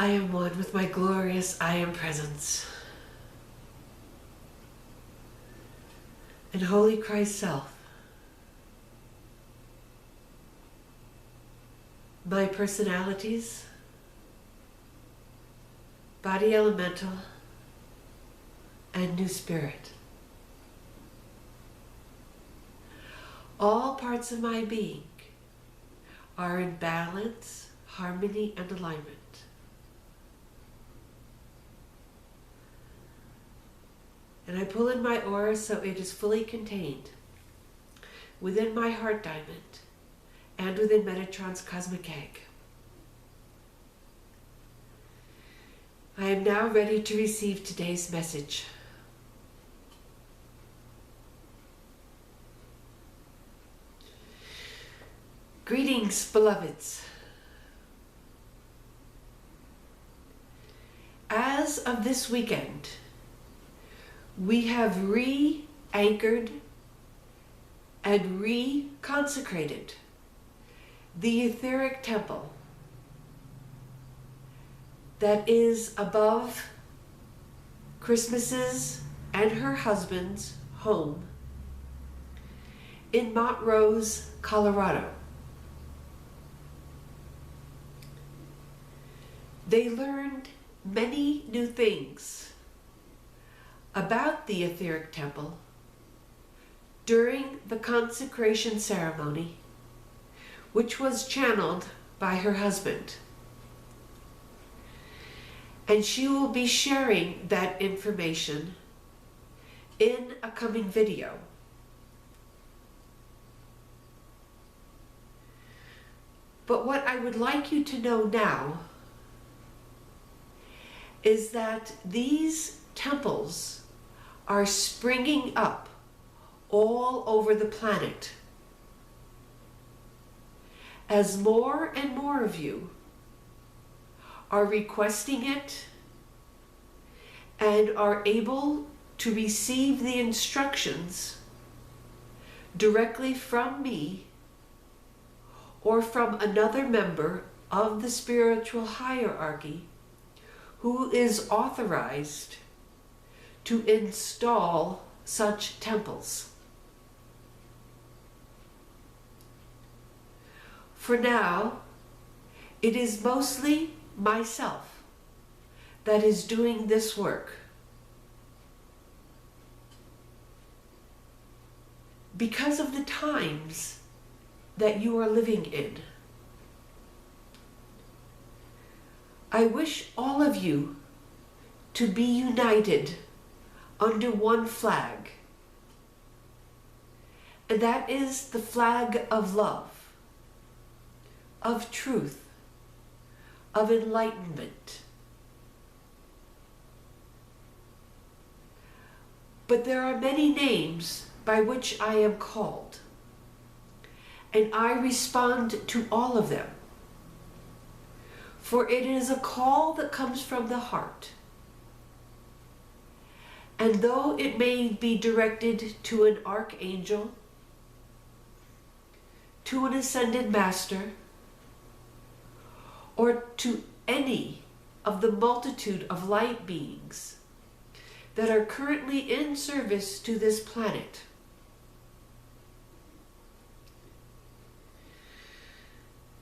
I am one with my glorious I Am presence. And Holy Christ Self, my personalities, body elemental, and new spirit. All parts of my being are in balance, harmony, and alignment. And I pull in my aura so it is fully contained within my heart diamond and within Metatron's cosmic egg. I am now ready to receive today's message. Greetings, beloveds. As of this weekend, we have re-anchored and re-consecrated the Etheric temple that is above Christmas's and her husband's home in Montrose, Colorado. They learned many new things about the Etheric temple during the consecration ceremony, which was channeled by her husband. And she will be sharing that information in a coming video. But what I would like you to know now is that these temples are springing up all over the planet as more and more of you are requesting it and are able to receive the instructions directly from me or from another member of the spiritual hierarchy who is authorized to install such temples. For now, it is mostly myself that is doing this work, because of the times that you are living in. I wish all of you to be united under one flag, and that is the flag of love, of truth, of enlightenment. But there are many names by which I am called, and I respond to all of them, for it is a call that comes from the heart. And though it may be directed to an archangel, to an ascended master, or to any of the multitude of light beings that are currently in service to this planet,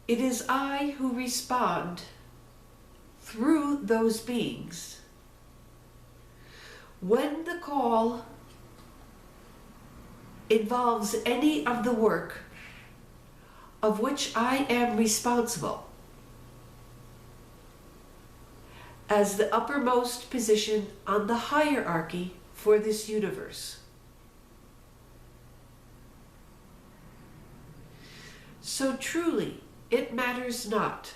it is I who respond through those beings when the call involves any of the work of which I am responsible as the uppermost position on the hierarchy for this universe. So truly, it matters not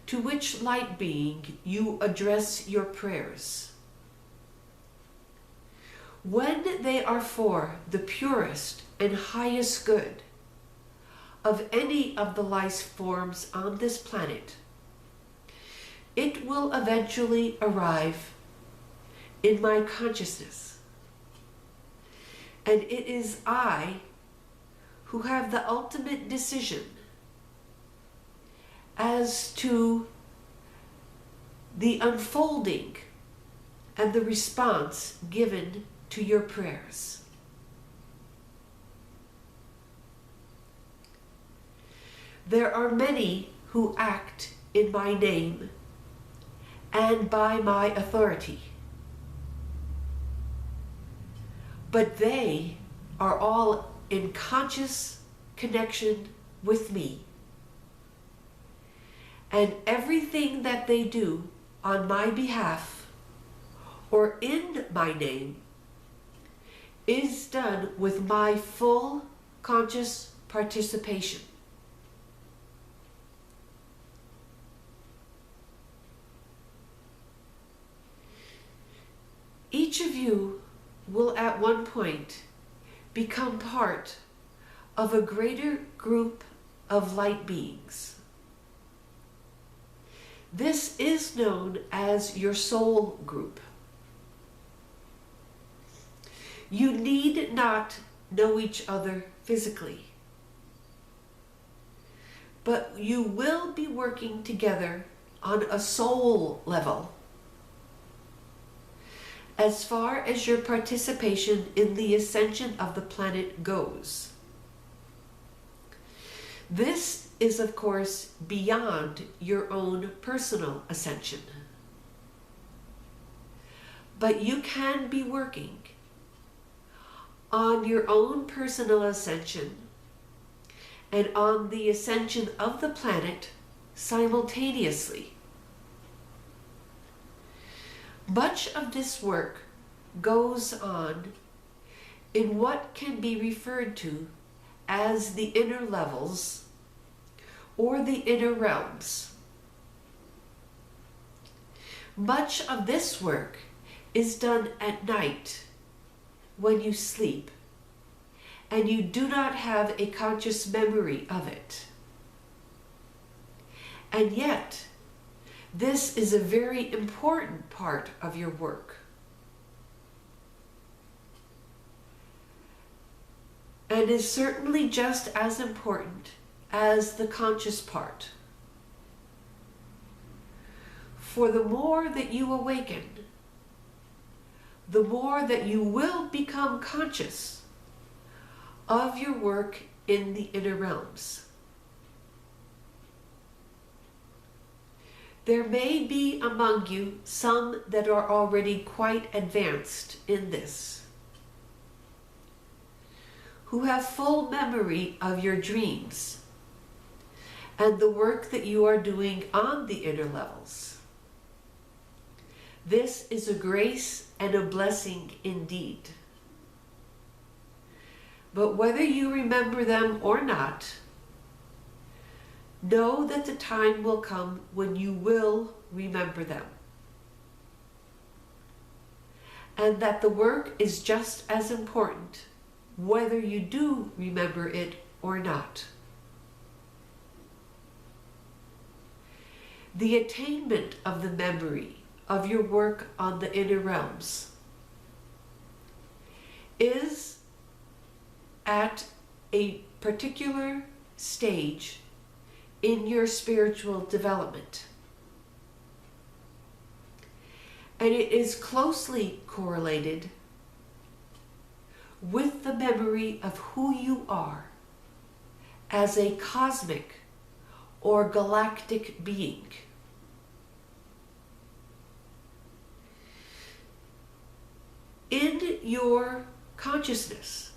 to which light being you address your prayers, when they are for the purest and highest good of any of the life forms on this planet. It will eventually arrive in my consciousness, and it is I who have the ultimate decision as to the unfolding and the response given to your prayers. There are many who act in my name and by my authority, but they are all in conscious connection with me, and everything that they do on my behalf or in my name is done with my full conscious participation. Each of you will at one point become part of a greater group of light beings. This is known as your soul group. You need not know each other physically, but you will be working together on a soul level as far as your participation in the ascension of the planet goes. This is, of course, beyond your own personal ascension. But you can be working on your own personal ascension and on the ascension of the planet simultaneously. Much of this work goes on in what can be referred to as the inner levels or the inner realms. Much of this work is done at night when you sleep and you do not have a conscious memory of it. And yet, this is a very important part of your work. And is certainly just as important as the conscious part. For the more that you awaken, the more that you will become conscious of your work in the inner realms. There may be among you some that are already quite advanced in this, who have full memory of your dreams and the work that you are doing on the inner levels. This is a grace and a blessing indeed. But whether you remember them or not, know that the time will come when you will remember them. And that the work is just as important whether you do remember it or not. The attainment of the memory of your work on the inner realms is at a particular stage in your spiritual development. And it is closely correlated with the memory of who you are as a cosmic or galactic being. In your consciousness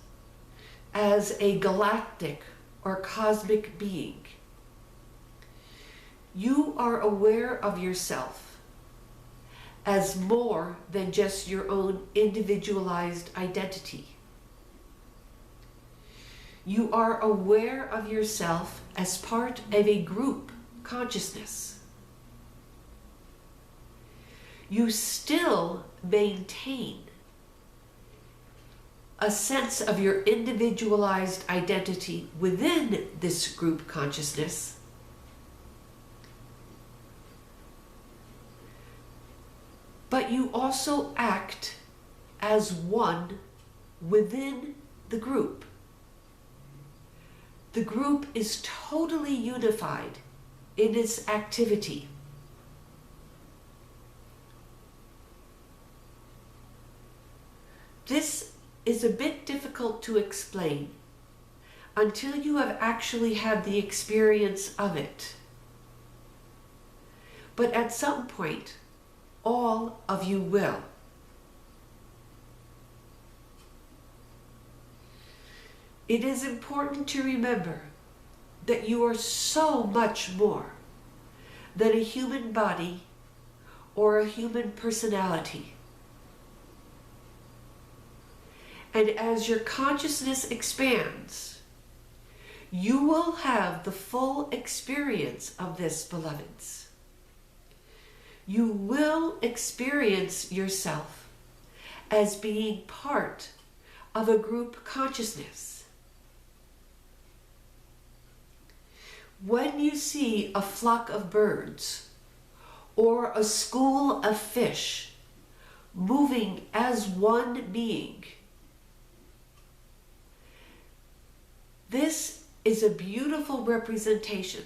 as a galactic or cosmic being, you are aware of yourself as more than just your own individualized identity. You are aware of yourself as part of a group consciousness. You still maintain a sense of your individualized identity within this group consciousness, but you also act as one within the group. The group is totally unified in its activity. This is a bit difficult to explain until you have actually had the experience of it. But at some point, all of you will. It is important to remember that you are so much more than a human body or a human personality. And as your consciousness expands, you will have the full experience of this, beloveds. You will experience yourself as being part of a group consciousness. When you see a flock of birds or a school of fish moving as one being, this is a beautiful representation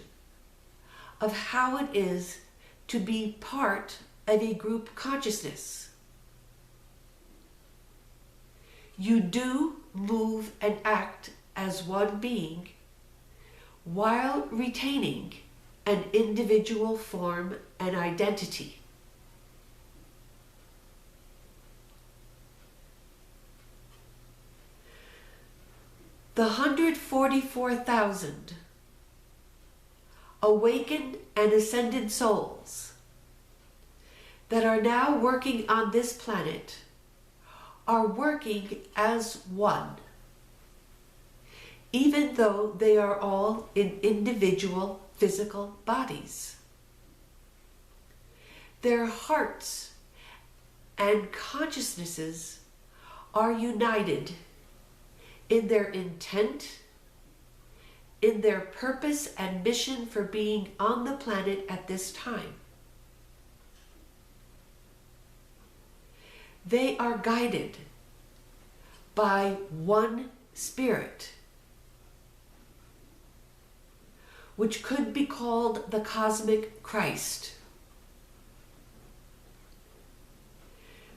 of how it is to be part of a group consciousness. You do move and act as one being while retaining an individual form and identity. The 144,000 awakened and ascended souls that are now working on this planet are working as one, even though they are all in individual physical bodies. Their hearts and consciousnesses are united in their intent, in their purpose and mission for being on the planet at this time. They are guided by one spirit, which could be called the cosmic Christ.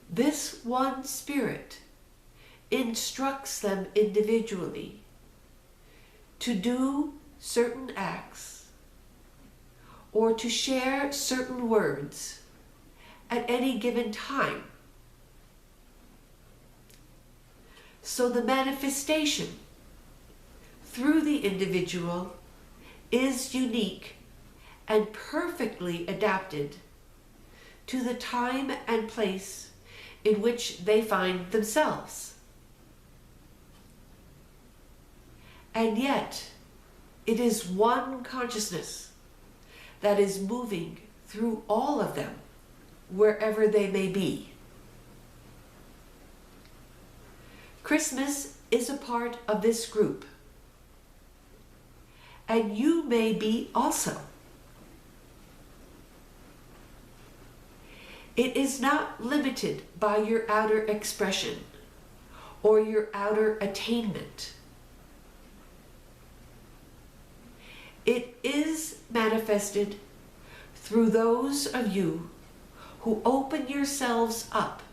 This one spirit instructs them individually to do certain acts or to share certain words at any given time. So the manifestation through the individual is unique and perfectly adapted to the time and place in which they find themselves. And yet, it is one consciousness that is moving through all of them, wherever they may be. Christmas is a part of this group, and you may be also. It is not limited by your outer expression or your outer attainment. It is manifested through those of you who open yourselves up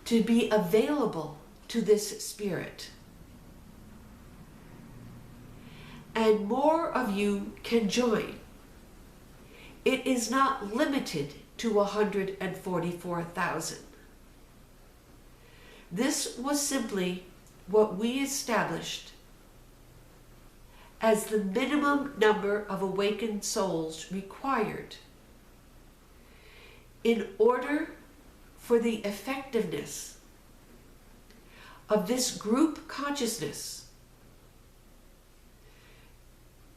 to be available to this spirit. And more of you can join. It is not limited to 144,000. This was simply what we established as the minimum number of awakened souls required in order for the effectiveness of this group consciousness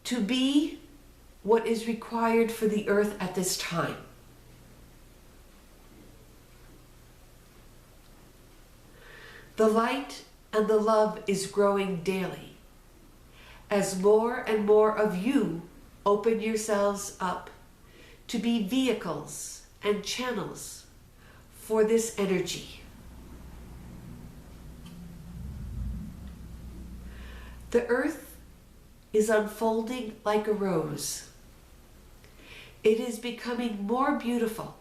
to be what is required for the earth at this time. The light and the love is growing daily as more and more of you open yourselves up to be vehicles and channels for this energy. The earth is unfolding like a rose. It is becoming more beautiful.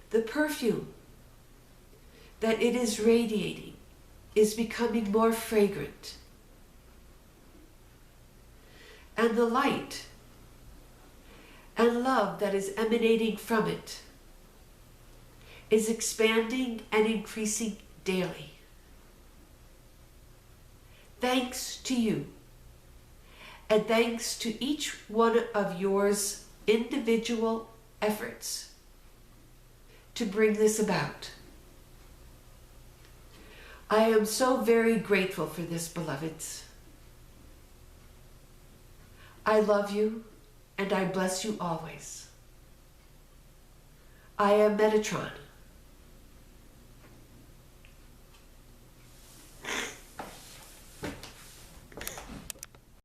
The perfume, that it is radiating is becoming more fragrant. And the light and love that is emanating from it is expanding and increasing daily. Thanks to you, and thanks to each one of yours individual efforts to bring this about. I am so very grateful for this, beloveds. I love you, and I bless you always. I am Metatron.